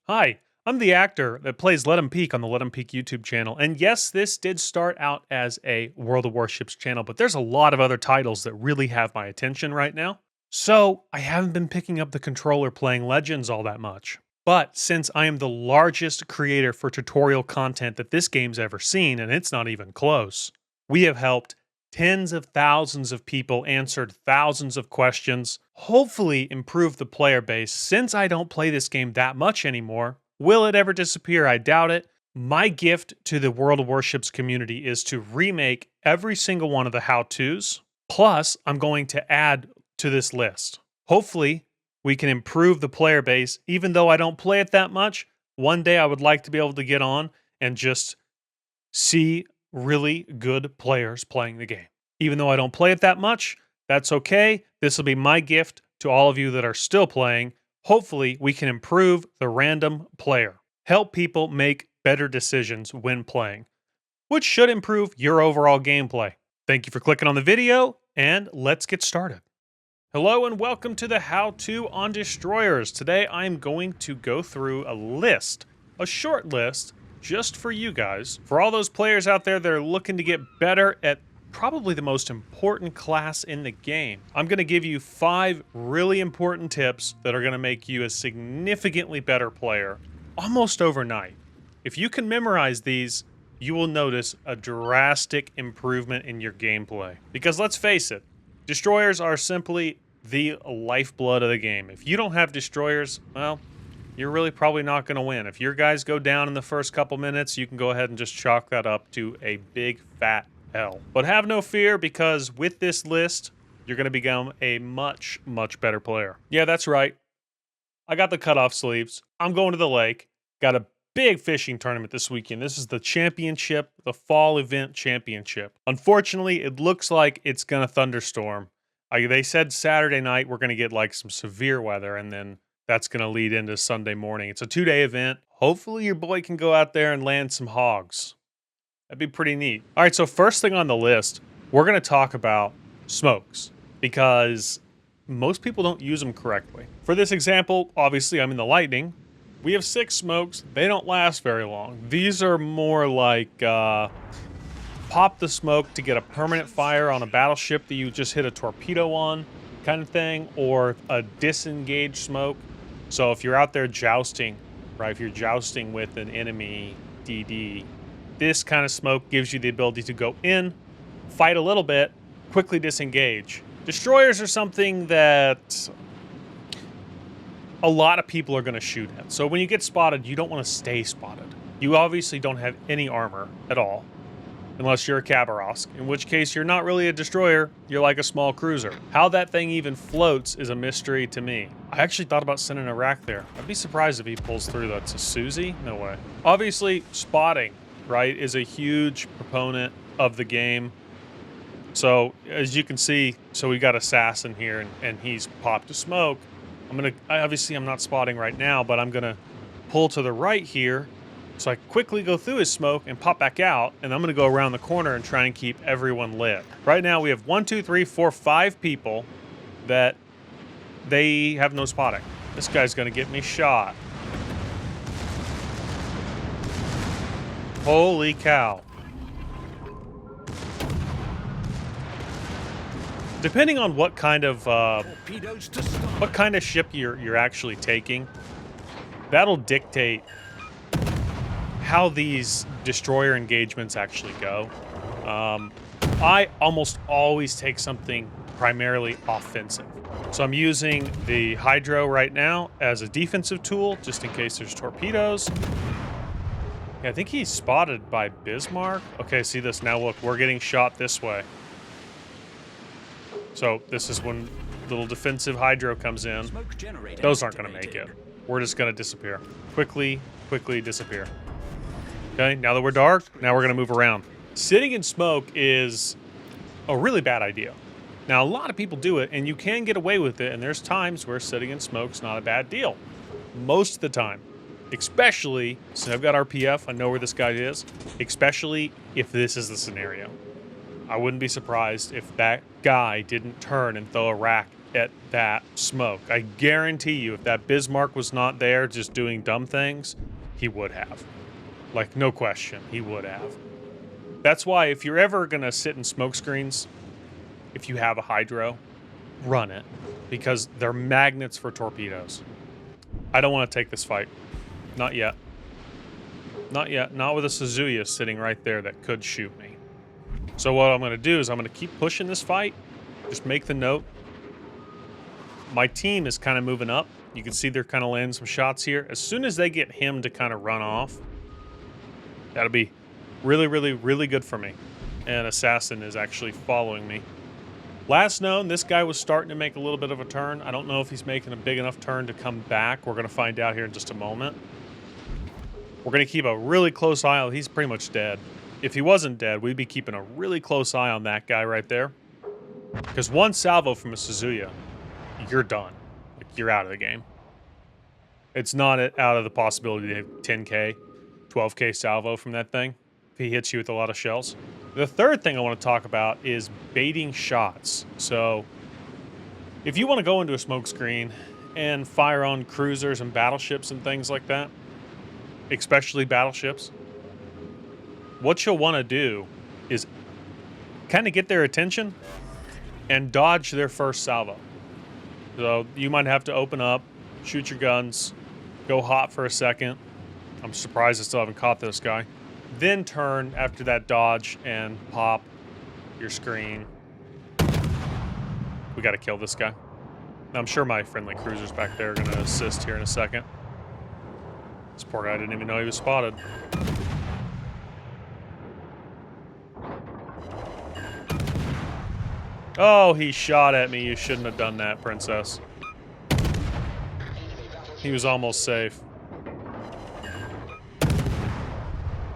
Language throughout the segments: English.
Hi, I'm the actor that plays Let 'em Peek on the Let 'em Peek YouTube channel. And yes, this did start out as a World of Warships channel, but there's a lot of other titles that really have my attention right now. So I haven't been picking up the controller playing Legends all that much. But since I am the largest creator for tutorial content that this game's ever seen, and it's not even close, we have helped tens of thousands of people, answered thousands of questions, hopefully improve the player base. Since I don't play this game that much anymore, will it ever disappear? I doubt it. My gift to the World of Warships community is to remake every single one of the how-tos, plus I'm going to add to this list. Hopefully, we can improve the player base. Even though I don't play it that much, one day I would like to be able to get on and just see really good players playing the game. Even though I don't play it that much, that's okay. This will be my gift to all of you that are still playing. Hopefully, we can improve the random player. Help people make better decisions when playing, which should improve your overall gameplay. Thank you for clicking on the video, and let's get started. Hello and welcome to the how-to on destroyers. Today I'm going to go through a short list, just for you guys, for all those players out there that are looking to get better at probably the most important class in the game. I'm going to give you 5 really important tips that are going to make you a significantly better player almost overnight. If you can memorize these, you will notice a drastic improvement in your gameplay. Because let's face it, destroyers are simply the lifeblood of the game. If you don't have destroyers, well, you're really probably not going to win. If your guys go down in the first couple minutes, you can go ahead and just chalk that up to a big fat L. But have no fear, because with this list, you're going to become a much, much better player. Yeah, that's right. I got the cutoff sleeves. I'm going to the lake. Got a big fishing tournament this weekend. This is the championship, the fall event championship. Unfortunately, it looks like it's going to thunderstorm. They said Saturday night we're going to get like some severe weather, and then that's going to lead into Sunday morning. It's a 2-day event. Hopefully your boy can go out there and land some hogs. That'd be pretty neat. All right, so first thing on the list, we're going to talk about smokes, because most people don't use them correctly. For this example, obviously I'm in the Lightning. We have 6 smokes. They don't last very long. These are more like pop the smoke to get a permanent fire on a battleship that you just hit a torpedo on kind of thing, or a disengaged smoke. So if you're out there jousting, right, if you're jousting with an enemy DD, this kind of smoke gives you the ability to go in, fight a little bit, quickly disengage. Destroyers are something that a lot of people are going to shoot at. So when you get spotted, you don't want to stay spotted. You obviously don't have any armor at all, unless you're a Khabarovsk, in which case you're not really a destroyer, you're like a small cruiser. How that thing even floats is a mystery to me. I actually thought about sending a rack there. I'd be surprised if he pulls through. That's a Susie? No way. Obviously, spotting, right, is a huge proponent of the game. So, as you can see, so we got Assassin here, and he's popped a smoke. Obviously I'm not spotting right now, but I'm gonna pull to the right here, so I quickly go through his smoke and pop back out, and I'm going to go around the corner and try and keep everyone lit. Right now we have 1, 2, 3, 4, 5 people that they have no spotting. This guy's going to get me shot. Holy cow. Depending on what kind of ship you're actually taking, that'll dictate how these destroyer engagements actually go. I almost always take something primarily offensive. So I'm using the Hydro right now as a defensive tool, just in case there's torpedoes. Yeah, I think he's spotted by Bismarck. Okay, see this now, look, we're getting shot this way. So this is when little defensive Hydro comes in. Those aren't gonna make it. We're just gonna disappear. Quickly disappear. Okay, now that we're dark, now we're going to move around. Sitting in smoke is a really bad idea. Now, a lot of people do it, and you can get away with it, and there's times where sitting in smoke's not a bad deal. Most of the time. Especially, since I've got RPF, I know where this guy is, especially if this is the scenario. I wouldn't be surprised if that guy didn't turn and throw a rack at that smoke. I guarantee you, if that Bismarck was not there just doing dumb things, he would have. Like, no question, he would have. That's why if you're ever going to sit in smoke screens, if you have a hydro, run it. Because they're magnets for torpedoes. I don't want to take this fight. Not yet. Not yet. Not with a Suzuya sitting right there that could shoot me. So what I'm going to do is I'm going to keep pushing this fight. Just make the note. My team is kind of moving up. You can see they're kind of landing some shots here. As soon as they get him to kind of run off, that'll be really, really, really good for me. And Assassin is actually following me. Last known, this guy was starting to make a little bit of a turn. I don't know if he's making a big enough turn to come back. We're going to find out here in just a moment. We're going to keep a really close eye on. He's pretty much dead. If he wasn't dead, we'd be keeping a really close eye on that guy right there. Because one salvo from a Suzuya, you're done. Like, you're out of the game. It's not out of the possibility to hit 10K, 12K salvo from that thing if he hits you with a lot of shells. The third thing I want to talk about is baiting shots. So if you want to go into a smoke screen and fire on cruisers and battleships and things like that, especially battleships, what you'll want to do is kind of get their attention and dodge their first salvo. So you might have to open up, shoot your guns, go hot for a second. I'm surprised I still haven't caught this guy. Then turn after that dodge and pop your screen. We got to kill this guy. I'm sure my friendly cruisers back there are going to assist here in a second. This poor guy didn't even know he was spotted. Oh, he shot at me. You shouldn't have done that, princess. He was almost safe.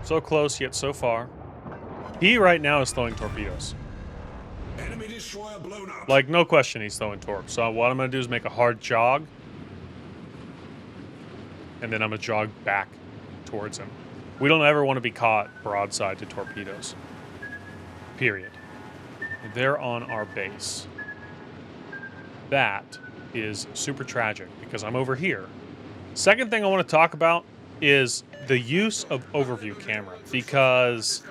So close, yet so far. He right now is throwing torpedoes. Enemy destroyer blown out. Like, no question he's throwing torps. So what I'm going to do is make a hard jog. And then I'm going to jog back towards him. We don't ever want to be caught broadside to torpedoes. Period. They're on our base. That is super tragic because I'm over here. Second thing I want to talk about is the use of overview camera, because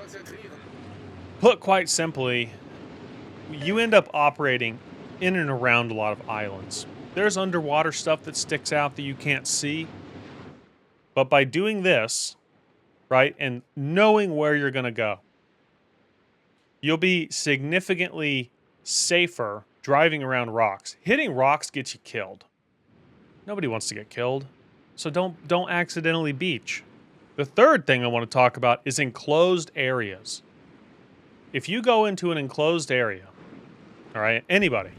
put quite simply, you end up operating in and around a lot of islands. There's underwater stuff that sticks out that you can't see, but by doing this, right, and knowing where you're going to go, you'll be significantly safer driving around rocks. Hitting rocks gets you killed. Nobody wants to get killed. So don't accidentally beach. The third thing I want to talk about is enclosed areas. If you go into an enclosed area, all right, anybody,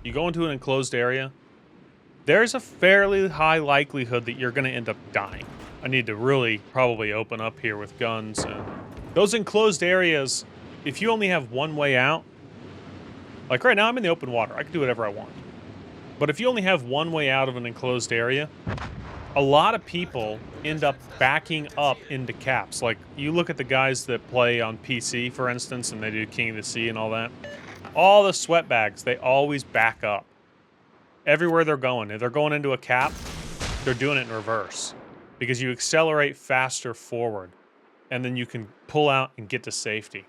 you go into an enclosed area, there's a fairly high likelihood that you're going to end up dying. I need to really probably open up here with guns. And those enclosed areas, if you only have one way out, like right now I'm in the open water, I can do whatever I want. But if you only have one way out of an enclosed area, a lot of people end up backing up into caps. Like, you look at the guys that play on PC, for instance, and they do King of the Sea and all that. All the sweat bags, they always back up. Everywhere they're going. If they're going into a cap, they're doing it in reverse. Because you accelerate faster forward, and then you can pull out and get to safety.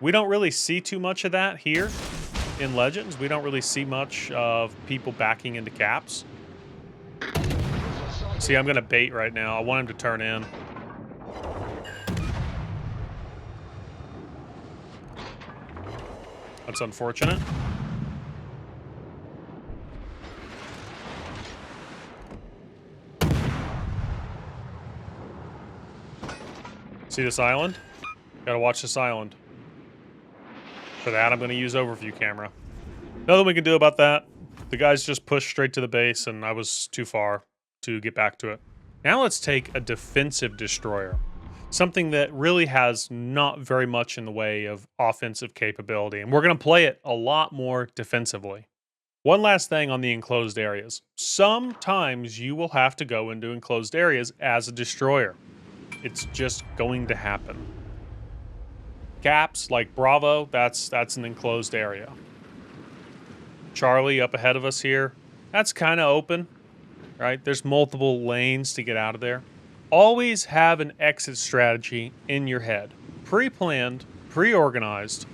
We don't really see too much of that here in Legends. We don't really see much of people backing into caps. See, I'm going to bait right now. I want him to turn in. That's unfortunate. See this island? Gotta watch this island. For that, I'm going to use overview camera. Nothing we can do about that. The guys just pushed straight to the base, and I was too far to get back to it. Now let's take a defensive destroyer. Something that really has not very much in the way of offensive capability, and we're going to play it a lot more defensively. One last thing on the enclosed areas. Sometimes you will have to go into enclosed areas as a destroyer. It's just going to happen. Caps, like Bravo, that's an enclosed area. Charlie up ahead of us here. That's kind of open, right? There's multiple lanes to get out of there. Always have an exit strategy in your head. Pre-planned, pre-organized.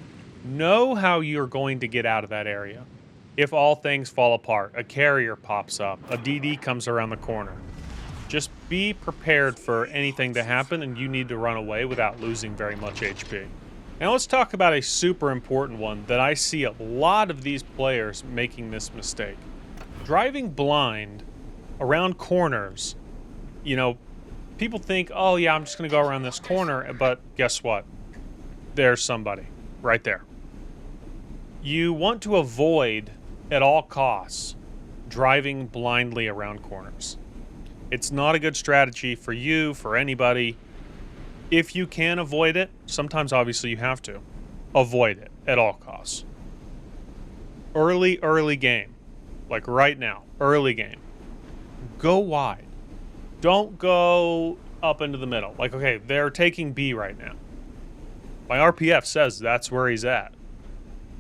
Know how you're going to get out of that area. If all things fall apart, a carrier pops up, a DD comes around the corner. Just be prepared for anything to happen, and you need to run away without losing very much HP. Now let's talk about a super important one that I see a lot of these players making this mistake. Driving blind around corners. You know, people think, oh yeah, I'm just going to go around this corner, but guess what? There's somebody right there. You want to avoid, at all costs, driving blindly around corners. It's not a good strategy for you, for anybody. If you can avoid it, sometimes obviously you have to. Avoid it at all costs. Early game. Like right now, early game. Go wide. Don't go up into the middle. Like, okay, they're taking B right now. My RPF says that's where he's at.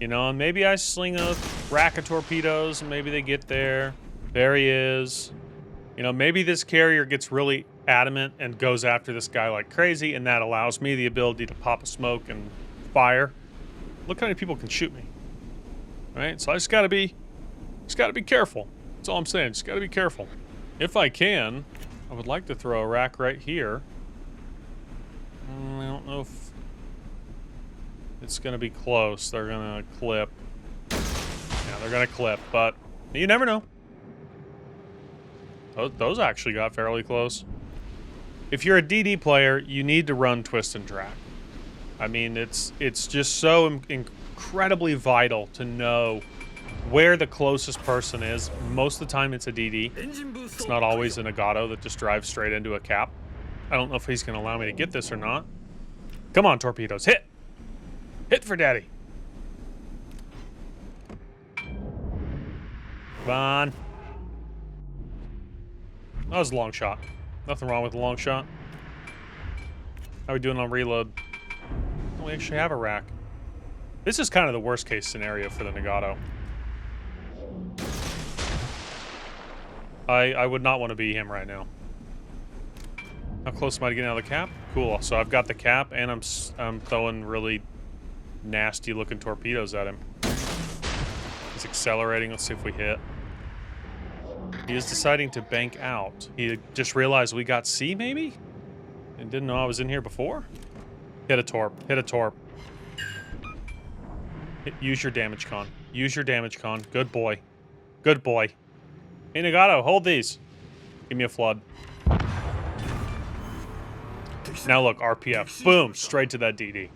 You know, and maybe I sling a rack of torpedoes and maybe they get there. There he is. You know, maybe this carrier gets really adamant and goes after this guy like crazy, and that allows me the ability to pop a smoke and fire. Look how many people can shoot me. Right? So I just gotta be careful. That's all I'm saying. Just gotta be careful. If I can, I would like to throw a rack right here. I don't know if it's gonna be close. They're gonna clip. Yeah, they're gonna clip, but you never know. Those actually got fairly close. If you're a DD player, you need to run twist and track. I mean, it's just so incredibly vital to know where the closest person is. Most of the time, it's a DD. It's not always an Nagato that just drives straight into a cap. I don't know if he's going to allow me to get this or not. Come on, torpedoes. Hit! Hit for daddy. Come on. That was a long shot. Nothing wrong with a long shot. How are we doing on reload? Oh, we actually have a rack. This is kind of the worst case scenario for the Nagato. I would not want to be him right now. How close am I to getting out of the cap? Cool. So I've got the cap, and I'm throwing really nasty looking torpedoes at him. He's accelerating. Let's see if we hit. He is deciding to bank out. He just realized we got C, maybe? And didn't know I was in here before? Hit a torp. Hit a torp. Use your damage con. Use your damage con. Good boy. Good boy. Hey, Nagato, hold these. Give me a flood. Now look, RPF. Boom, straight to that DD.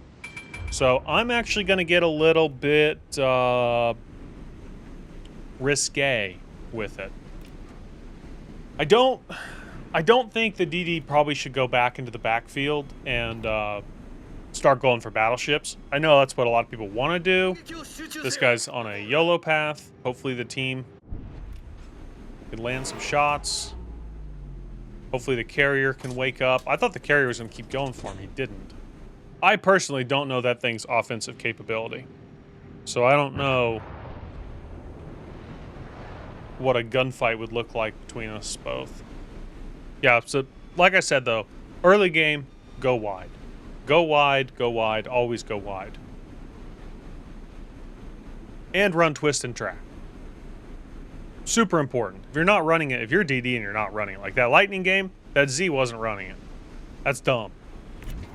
So I'm actually going to get a little bit risque with it. I don't think the DD probably should go back into the backfield and start going for battleships. I know that's what a lot of people want to do. This guy's on a YOLO path. Hopefully the team can land some shots. Hopefully the carrier can wake up. I thought the carrier was going to keep going for him. He didn't. I personally don't know that thing's offensive capability. So I don't know what a gunfight would look like between us both. Yeah, so like I said though, early game, go wide. Go wide, go wide, always go wide. And run twist and track. Super important. If you're not running it, if you're DD and you're not running it, like that lightning game, that Z wasn't running it. That's dumb.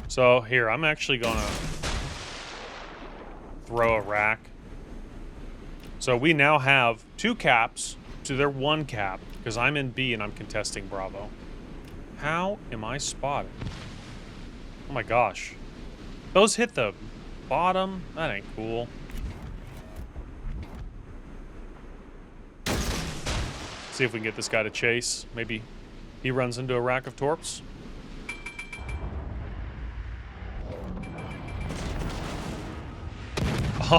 So here, I'm actually gonna throw a rack. So we now have 2 caps to their 1 cap, because I'm in B and I'm contesting Bravo. How am I spotted? Oh my gosh. Those hit the bottom? That ain't cool. See if we can get this guy to chase. Maybe he runs into a rack of torps.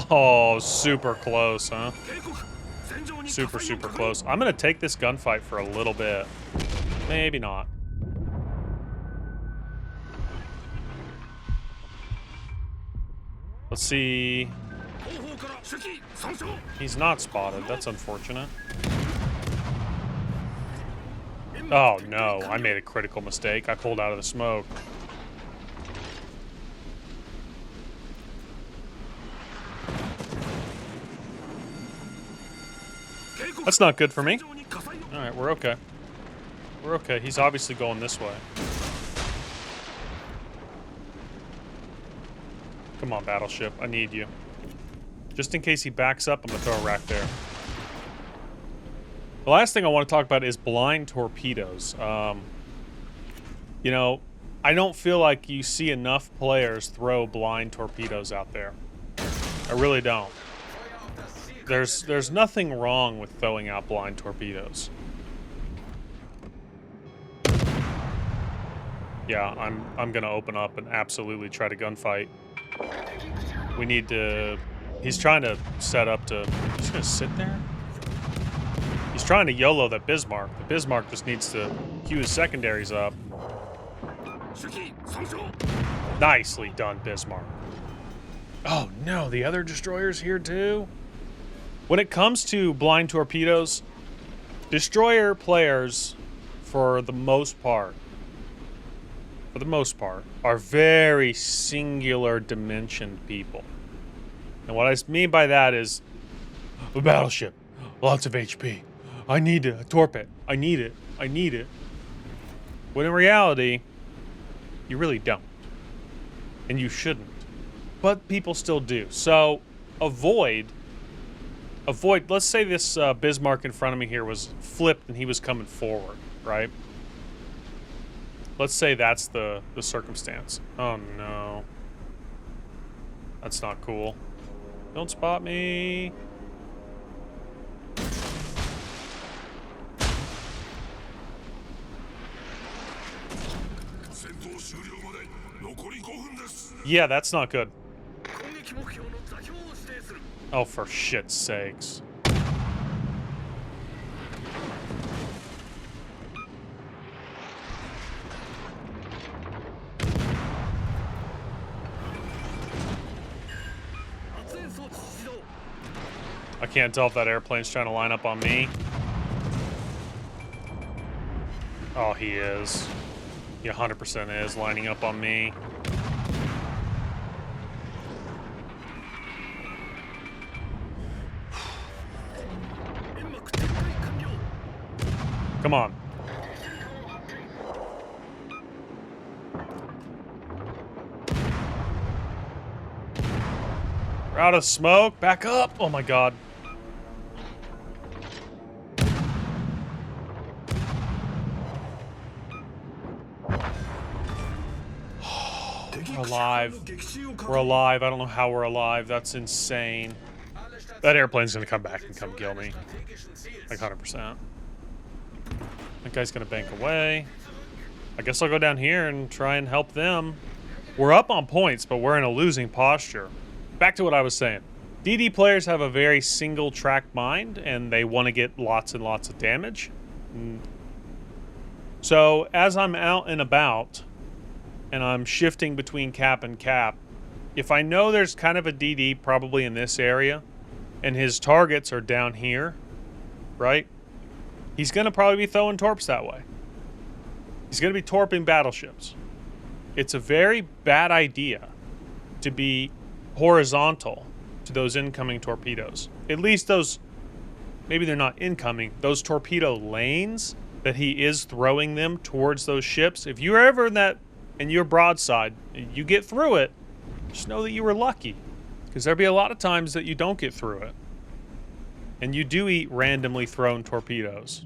Oh, super close, huh? Super, super close. I'm going to take this gunfight for a little bit. Maybe not. Let's see. He's not spotted. That's unfortunate. Oh no, I made a critical mistake. I pulled out of the smoke. That's not good for me. Alright, we're okay. We're okay. He's obviously going this way. Come on, battleship. I need you. Just in case he backs up, I'm going to throw a rack there. The last thing I want to talk about is blind torpedoes. You know, I don't feel like you see enough players throw blind torpedoes out there. I really don't. There's nothing wrong with throwing out blind torpedoes. Yeah, I'm gonna open up and absolutely try to gunfight. We need to... He's trying to set up to... He's gonna sit there? He's trying to YOLO that Bismarck. The Bismarck just needs to queue his secondaries up. Nicely done, Bismarck. Oh no, the other destroyer's here too? When it comes to blind torpedoes, destroyer players, for the most part, are very singular dimensioned people. And what I mean by that is, a battleship, lots of HP. I need to torp it. I need it. I need it. When in reality, you really don't. And you shouldn't. But people still do. So, avoid, let's say this Bismarck in front of me here was flipped and he was coming forward, right? Let's say that's the circumstance. Oh no. That's not cool. Don't spot me. Yeah, that's not good. Oh, for shit's sakes. I can't tell if that airplane's trying to line up on me. Oh, he is. He 100% is lining up on me. Come on. We're out of smoke. Back up. Oh my god. We're alive. We're alive. I don't know how we're alive. That's insane. That airplane's gonna come back and come kill me. Like 100%. That guy's gonna bank away. I guess I'll go down here and try and help them. We're up on points, but we're in a losing posture. Back to what I was saying. DD players have a very single track mind, and they want to get lots and lots of damage. So as I'm out and about, and I'm shifting between cap and cap, if I know there's kind of a DD probably in this area, and his targets are down here, right? He's going to probably be throwing torps that way. He's going to be torping battleships. It's a very bad idea to be horizontal to those incoming torpedoes. At least those, maybe they're not incoming, those torpedo lanes that he is throwing them towards those ships. If you're ever in that, in your broadside, you get through it, just know that you were lucky. Because there'll be a lot of times that you don't get through it. And you do eat randomly thrown torpedoes.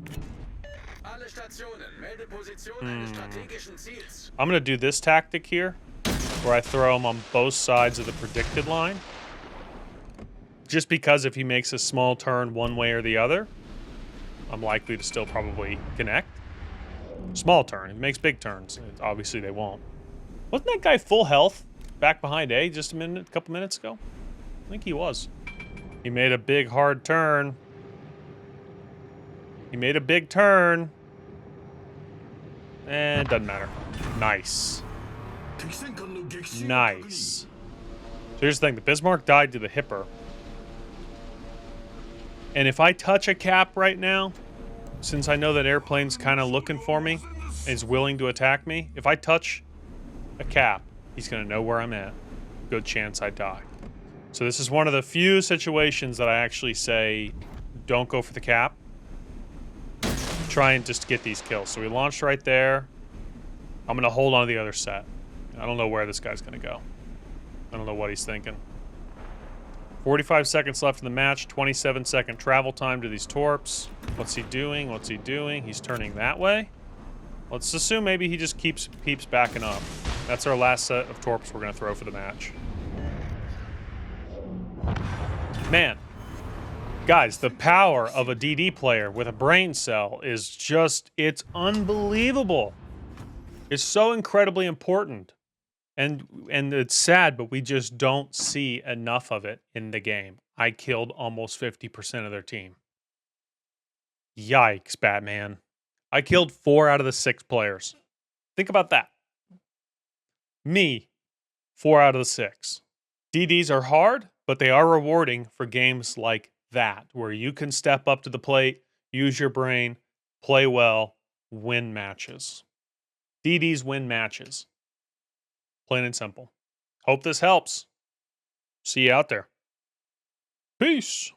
I'm going to do this tactic here, where I throw him on both sides of the predicted line. Just because if he makes a small turn one way or the other, I'm likely to still probably connect. Small turn. If he makes big turns, obviously they won't. Wasn't that guy full health back behind A just a couple minutes ago? I think he was. He made a big hard turn. He made a big turn. And it doesn't matter. Nice. Nice. So here's the thing. The Bismarck died to the Hipper. And if I touch a cap right now, since I know that airplane's kind of looking for me, is willing to attack me, if I touch a cap, he's going to know where I'm at. Good chance I die. So this is one of the few situations that I actually say, don't go for the cap. Try and just get these kills. So we launched right there. I'm going to hold on to the other set. I don't know where this guy's going to go. I don't know what he's thinking. 45 seconds left in the match. 27-second travel time to these torps. What's he doing? What's he doing? He's turning that way. Let's assume maybe he just keeps backing up. That's our last set of torps we're going to throw for the match. Man. Guys, the power of a DD player with a brain cell is just, it's unbelievable. It's so incredibly important. And it's sad, but we just don't see enough of it in the game. I killed almost 50% of their team. Yikes, Batman. I killed 4 out of the 6 players. Think about that. Me, 4 out of the 6. DDs are hard, but they are rewarding for games like that, where you can step up to the plate, use your brain, play well, win matches. DDs win matches. Plain and simple. Hope this helps. See you out there. Peace.